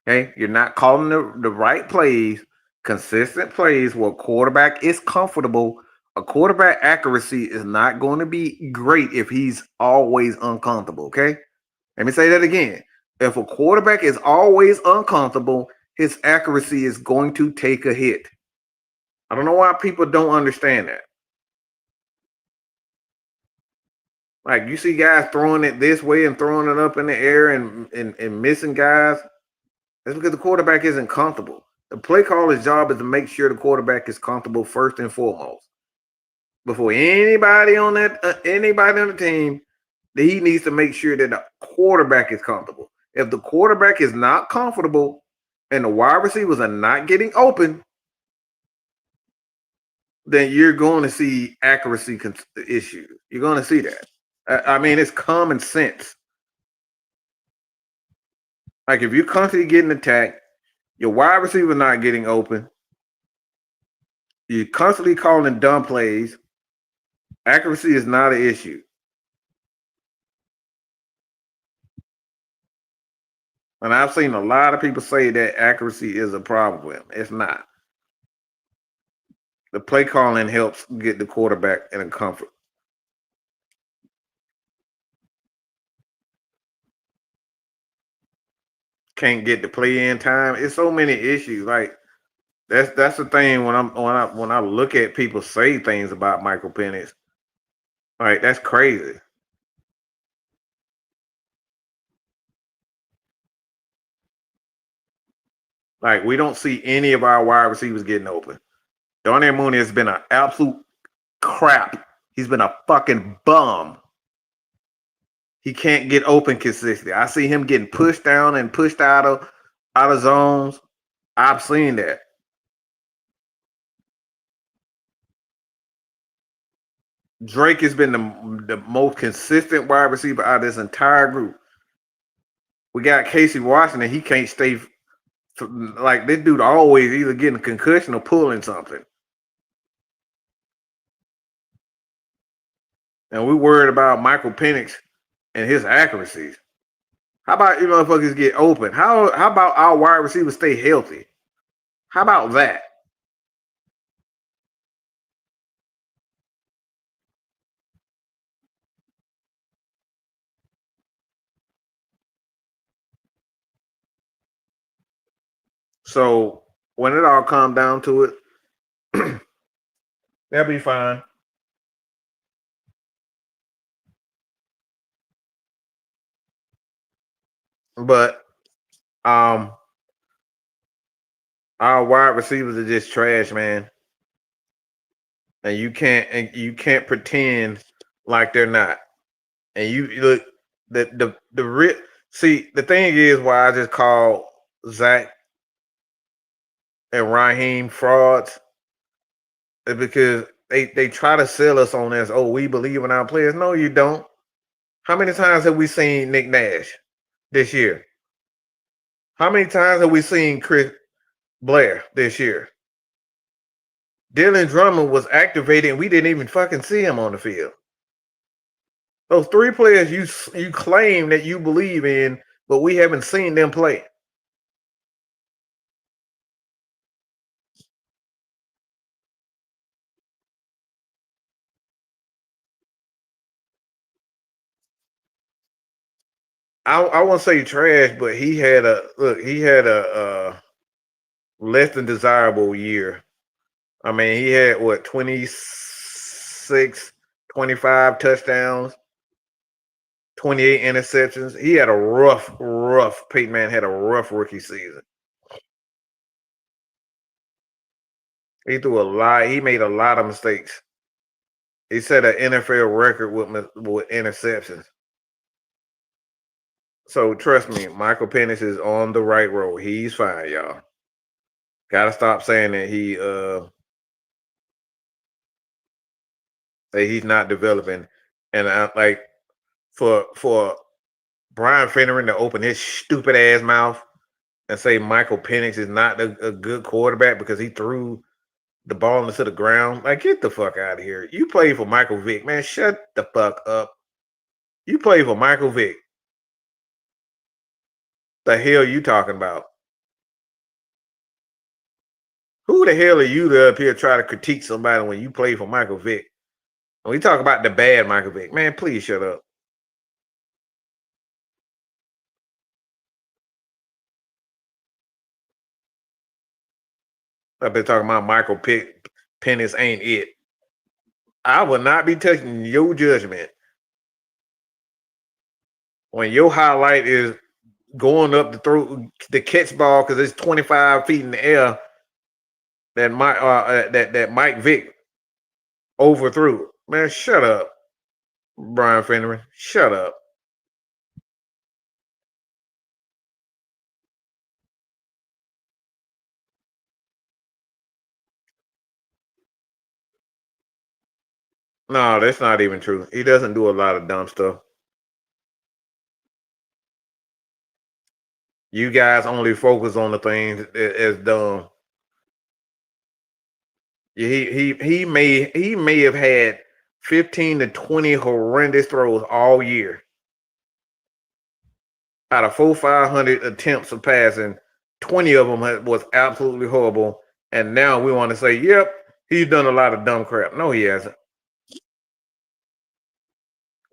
Okay. You're not calling the right plays consistent plays where quarterback is comfortable. A quarterback accuracy is not going to be great if he's always uncomfortable. Okay, let me say that again. If a quarterback is always uncomfortable, his accuracy is going to take a hit. I don't know why people don't understand that. Like you see guys throwing it this way and throwing it up in the air and missing guys. That's because the quarterback isn't comfortable. The play caller's job is to make sure the quarterback is comfortable first and foremost. Before anybody on the team, he needs to make sure that the quarterback is comfortable. If the quarterback is not comfortable and the wide receivers are not getting open, then you're going to see accuracy issues. You're going to see that. I mean, it's common sense. Like if you're constantly getting attacked, your wide receiver not getting open, you're constantly calling dumb plays, accuracy is not an issue. And I've seen a lot of people say that accuracy is a problem with him. It's not. The play calling helps get the quarterback in a comfort. Can't get the play in time. It's so many issues. Like that's the thing when I look at people say things about Michael Penix. Like that's crazy. Like we don't see any of our wide receivers getting open. Darnell Mooney has been an absolute crap. He's been a fucking bum. He can't get open consistently. I see him getting pushed down and pushed out of zones. I've seen that. Drake has been the most consistent wide receiver out of this entire group. We got Casey Washington. He can't stay. Like this dude always either getting a concussion or pulling something. And we worried about Michael Penix and his accuracies. How about you motherfuckers get open? How about our wide receivers stay healthy? How about that? So when it all comes down to it, that'll be fine. But our wide receivers are just trash, man. And you can't pretend like they're not. And you look see the thing is why I just call Zach and Raheem frauds is because they try to sell us on this. Oh, we believe in our players. No, you don't. How many times have we seen Nick Nash this year? How many times have we seen Chris Blair this year? Dylan Drummond was activated and we didn't even fucking see him on the field. Those three players you claim that you believe in, but we haven't seen them play. I won't say trash, but he had a less than desirable year. I mean, he had what 26, 25 touchdowns, 28 interceptions. He had a rough. Peyton Manning had a rough rookie season. He threw a lot. He made a lot of mistakes. He set an NFL record with interceptions. So trust me, Michael Penix is on the right road. He's fine, y'all. Gotta stop saying that he's not developing. And I like for Brian Finneran to open his stupid ass mouth and say Michael Penix is not a good quarterback because he threw the ball into the ground. Like, get the fuck out of here. You play for Michael Vick, man. Shut the fuck up. You play for Michael Vick. The hell you talking about? Who Who the hell are you to up here try to critique somebody when you play for Michael Vick? When we talk about the bad Michael Vick, man, please shut up. I've been talking about Michael Pick. Pennis ain't it. I will not be touching your judgment when your highlight is going up to throw the catch ball because it's 25 feet in the air that Mike Vick overthrew. Man, shut up, Brian Fenneman. Shut up. No, that's not even true. He doesn't do a lot of dumb stuff. You guys only focus on the things as dumb. He may have had 15 to 20 horrendous throws all year. Out of 500 attempts of passing, 20 of them was absolutely horrible. And now we want to say, yep, he's done a lot of dumb crap. No, he hasn't.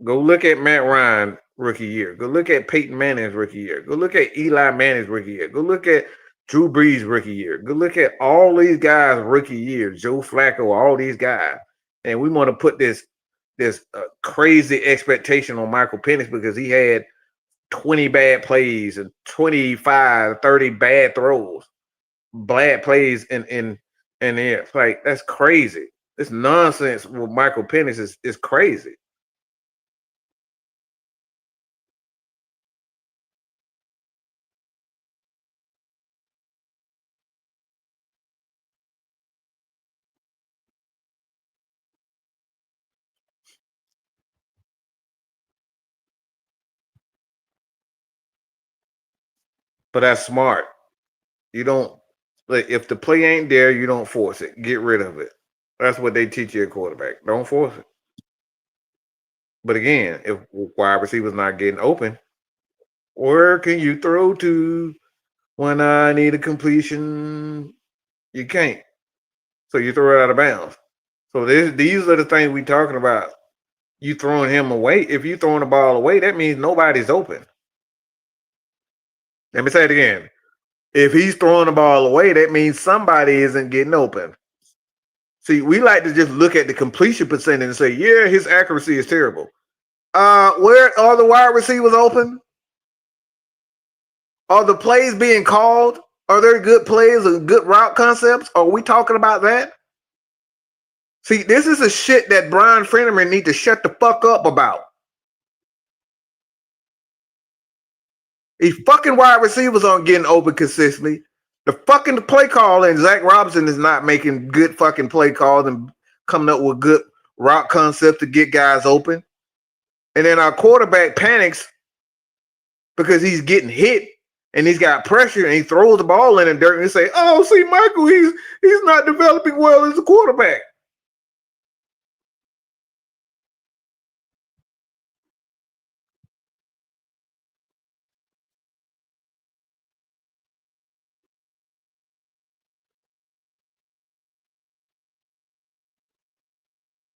Go look at Matt Ryan rookie year. Go look at Peyton Manning's rookie year. Go look at Eli Manning's rookie year. Go look at Drew Brees' rookie year. Go look at all these guys' rookie years. Joe Flacco, all these guys. And we want to put this crazy expectation on Michael Penix because he had 20 bad plays and 25, 30 bad throws, bad plays in there. It's like, that's crazy. This nonsense with Michael Penix is crazy. But that's smart. You don't, like, if the play ain't there, you don't force it. Get rid of it. That's what they teach you at quarterback. Don't force it. But again, if wide receivers not getting open, where can you throw to when I need a completion? You can't. So you throw it out of bounds. So these are the things we talking about. You throwing him away. If you throwing the ball away, that means nobody's open. Let me say it again. If he's throwing the ball away, that means somebody isn't getting open. See, we like to just look at the completion percentage and say, yeah, his accuracy is terrible. Where are the wide receivers open? Are the plays being called? Are there good plays and good route concepts? Are we talking about that? See, this is a shit that Brian Fenneman need to shut the fuck up about. These fucking wide receivers aren't getting open consistently. The fucking play call and Zach Robinson is not making good fucking play calls and coming up with good route concepts to get guys open. And then our quarterback panics because he's getting hit and he's got pressure and he throws the ball in the dirt and they say, oh, see, Michael, he's not developing well as a quarterback.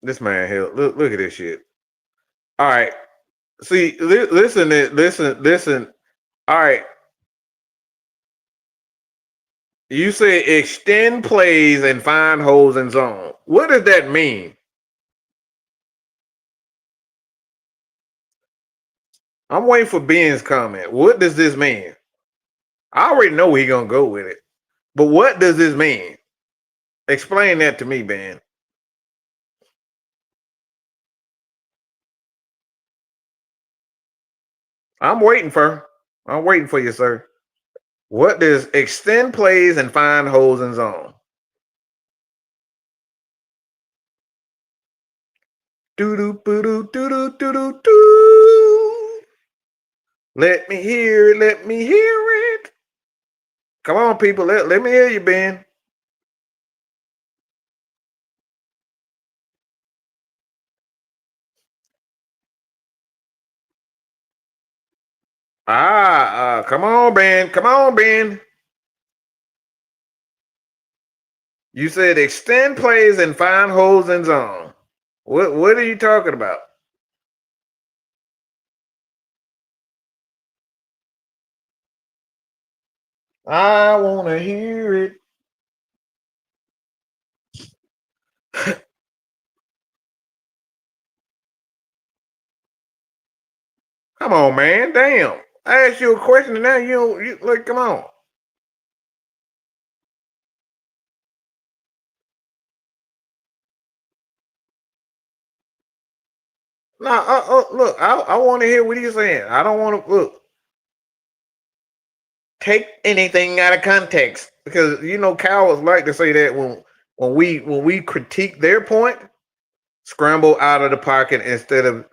This man, hell, look at this shit. All right. See, listen. All right. You say extend plays and find holes in zone. What does that mean? I'm waiting for Ben's comment. What does this mean? I already know he's gonna go with it. But what does this mean? Explain that to me, Ben. I'm waiting for you, sir. What does extend plays and find holes in zone? Do do do do do do do do. Let me hear it. Let me hear it. Come on, people. Let me hear you, Ben. Come on, Ben. Come on, Ben. You said extend plays and find holes in zone. What are you talking about? I want to hear it. Come on, man. Damn. I asked you a question and now you like, come on. Now, look, I want to hear what he's saying. I don't want to look. Take anything out of context because cowards like to say that when we critique their point, scramble out of the pocket instead of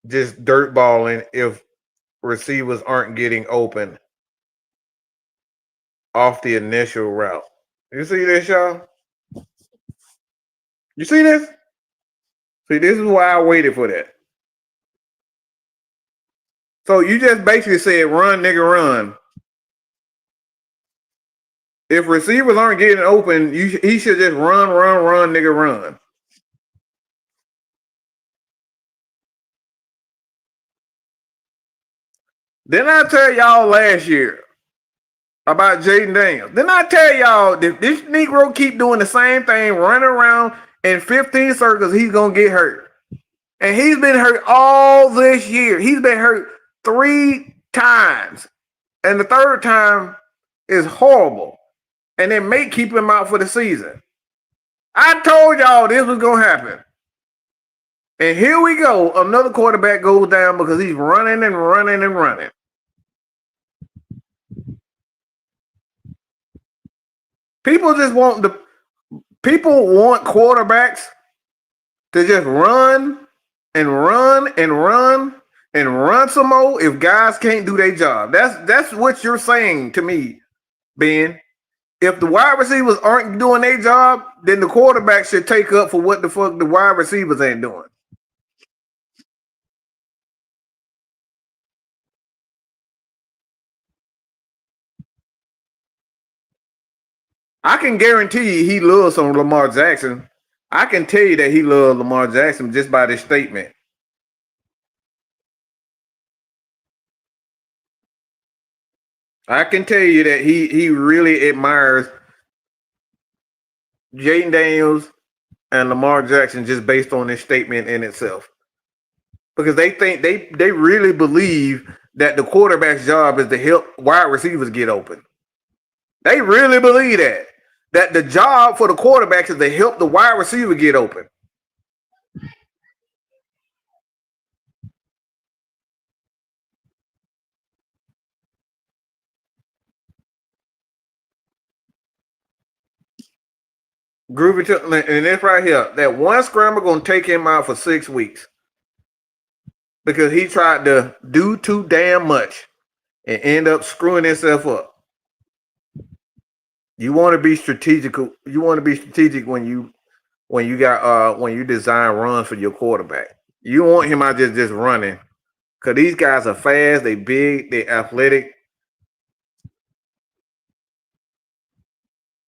just dirt balling if receivers aren't getting open off the initial route. You see this, y'all? You see this? See, this is why I waited for that. So you just basically said, "Run, nigga, run." If receivers aren't getting open, he should just run, run, run, nigga, run. Didn't I tell y'all last year about Jaden Daniels? Didn't I tell y'all that this Negro keep doing the same thing, running around in 15 circles, he's gonna get hurt? And he's been hurt all this year. He's been hurt 3 times. And the third time is horrible. And they may keep him out for the season. I told y'all this was gonna happen. And here we go. Another quarterback goes down because he's running and running and running. People want quarterbacks to just run and run and run and run some more if guys can't do their job. That's what you're saying to me, Ben. If the wide receivers aren't doing their job, then the quarterback should take up for what the fuck the wide receivers ain't doing. I can guarantee you he loves some Lamar Jackson. I can tell you that he loves Lamar Jackson just by this statement. I can tell you that he really admires Jaden Daniels and Lamar Jackson just based on this statement in itself. Because they think they really believe that the quarterback's job is to help wide receivers get open. They really believe that the job for the quarterback is to help the wide receiver get open. Groovy, and this right here, that one scramble gonna take him out for 6 weeks because he tried to do too damn much and end up screwing himself up. You want to be strategic. You want to be strategic when you design runs for your quarterback. You want him out just running because these guys are fast, they big, they athletic,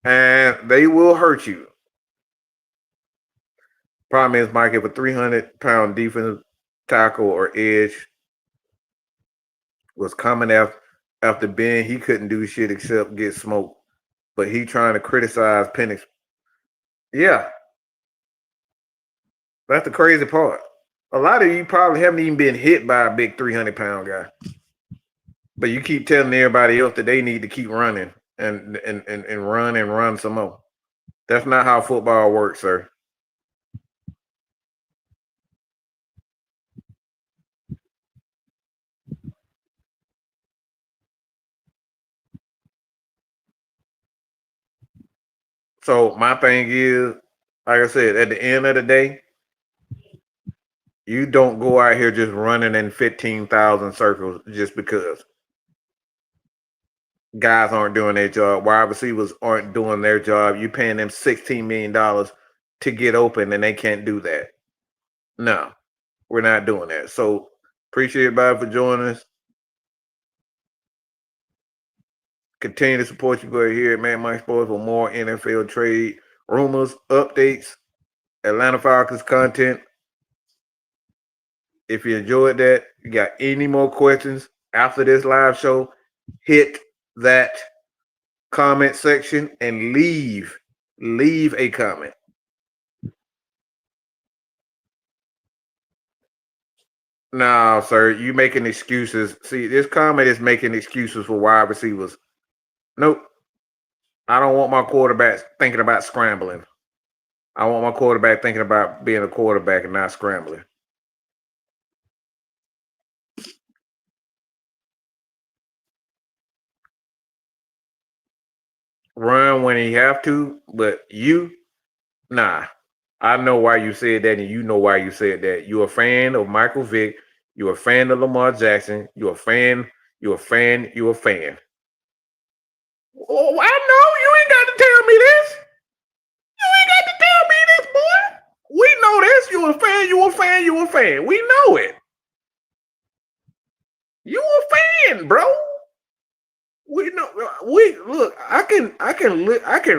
and they will hurt you. Problem is, Mike, if a 300-pound defensive tackle or edge was coming after Ben, he couldn't do shit except get smoked. But he trying to criticize Penix. Yeah, that's the crazy part. A lot of you probably haven't even been hit by a big 300-pound guy. But you keep telling everybody else that they need to keep running and run some more. That's not how football works, sir. So my thing is, like I said, at the end of the day, you don't go out here just running in 15,000 circles just because guys aren't doing their job. Wide receivers aren't doing their job. You paying them $16 million to get open and they can't do that. No, we're not doing that. So appreciate everybody for joining us. Continue to support your boy here at Man Mike Sports for more NFL trade rumors, updates, Atlanta Falcons content. If you enjoyed that, you got any more questions after this live show, hit that comment section and leave a comment. No, sir, you making excuses. See, this comment is making excuses for wide receivers. Nope. I don't want my quarterback thinking about scrambling. I want my quarterback thinking about being a quarterback and not scrambling. Run when he have to, but nah. I know why you said that, and you know why you said that. You're a fan of Michael Vick. You're a fan of Lamar Jackson. You're a fan. You're a fan. You're a fan. Oh, I know. You ain't got to tell me this. You ain't got to tell me this, boy. We know this. You're a fan. You're a fan. You're a fan. We know it. You a fan, bro. We know. We look. I can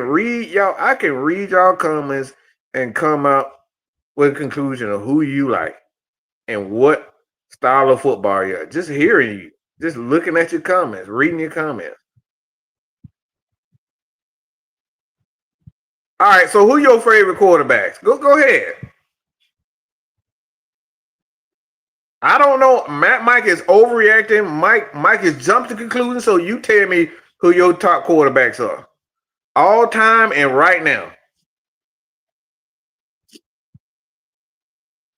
read y'all. I can read y'all comments and come out with a conclusion of who you like and what style of football you're. Just hearing you, just looking at your comments, reading your comments. All right. So who your favorite quarterbacks? Go ahead. I don't know. Mike is overreacting. Mike has jumped to conclusions. So you tell me who your top quarterbacks are, all time and right now.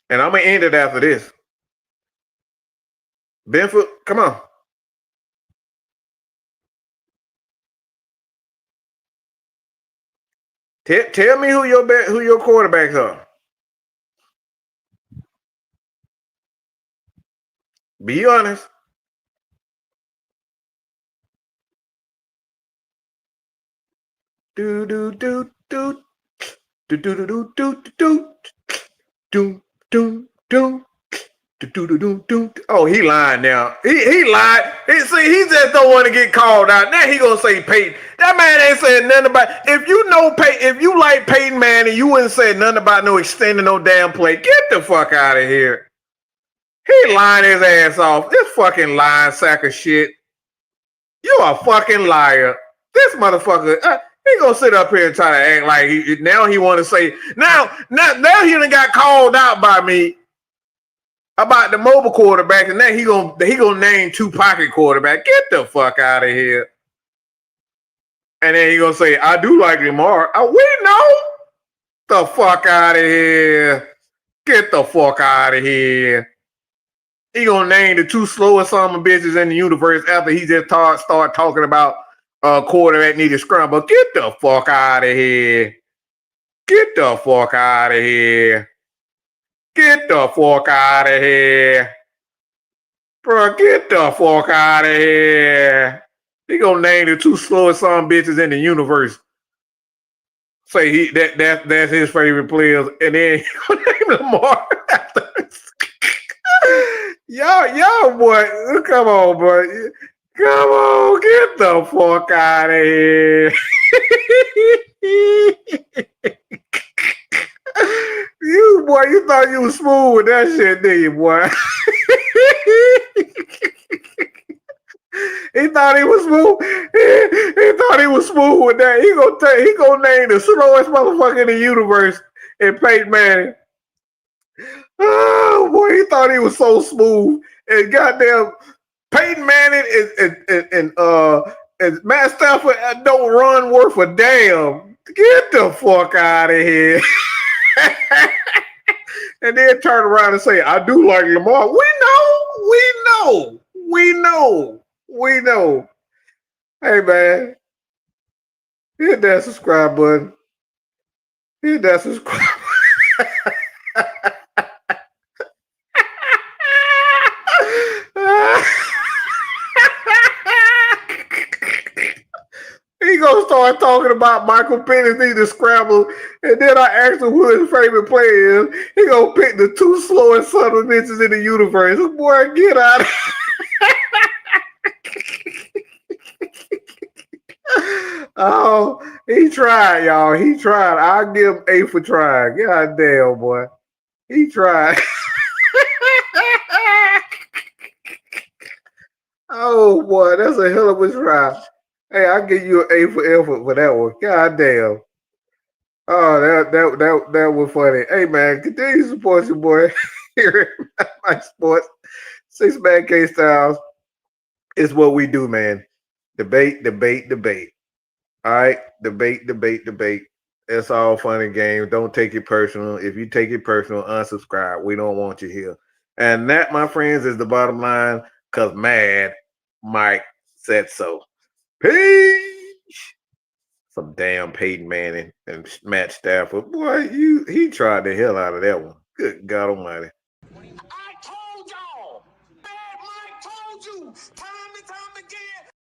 And I'm gonna end it after this. Benford, come on. Tell me who your quarterbacks are. Be honest. Do do do do do do do do do do do do do. Oh, he lying now. He lied. He just don't want to get called out. Now he gonna say Peyton. That man ain't saying nothing about. If you know Peyton, if you like Peyton Manning, you wouldn't say nothing about no extending no damn play. Get the fuck out of here. He lying his ass off. This fucking lying sack of shit. You a fucking liar. This motherfucker. He gonna sit up here and try to act like he want to say now he done got called out by me about the mobile quarterback, and then he gonna name two pocket quarterback. Get the fuck out of here. And then he gonna say, I do like Lamar. We know. The fuck out of here. Get the fuck out of here. He gonna name the two slowest son of bitches in the universe after he just start talking about quarterback needed scramble. Get the fuck out of here. Get the fuck out of here. Get the fuck out of here. Bro, get the fuck out of here. He gonna name the two slowest son bitches in the universe. Say that's his favorite players, and then he gonna name Lamar. y'all boy, come on, boy. Come on, get the fuck out of here. You thought you was smooth with that shit, did you, boy? He thought he was smooth. He thought he was smooth with that. He gonna name the slowest motherfucker in the universe and Peyton Manning. Oh boy, he thought he was so smooth. And goddamn Peyton Manning and Matt Stafford don't run worth a damn. Get the fuck out of here. And then turn around and say, I do like Lamar. We know. Hey, man. Hit that subscribe button. Hit that subscribe button. He gonna start talking about Michael Penix need to scramble, and then I asked him who his favorite player is. He gonna pick the two slowest son of bitches in the universe. Boy, get out of here. Oh, He tried, y'all. He tried. I'll give him A for trying. God damn, boy. He tried. Oh boy, that's a hell of a try. Hey, I'll give you an A for effort for that one. God damn. Oh, that was funny. Hey man, continue to support your boy here at my sports. Six man K Styles is what we do, man. Debate, debate, debate. All right, debate, debate, debate. It's all fun and games. Don't take it personal. If you take it personal, unsubscribe. We don't want you here. And that, my friends, is the bottom line. Cause Mad Mike said so. Peace. Some damn Peyton Manning and Matt Stafford. Boy, he tried the hell out of that one. Good God Almighty. I told y'all. Bad Mike told you time and time again.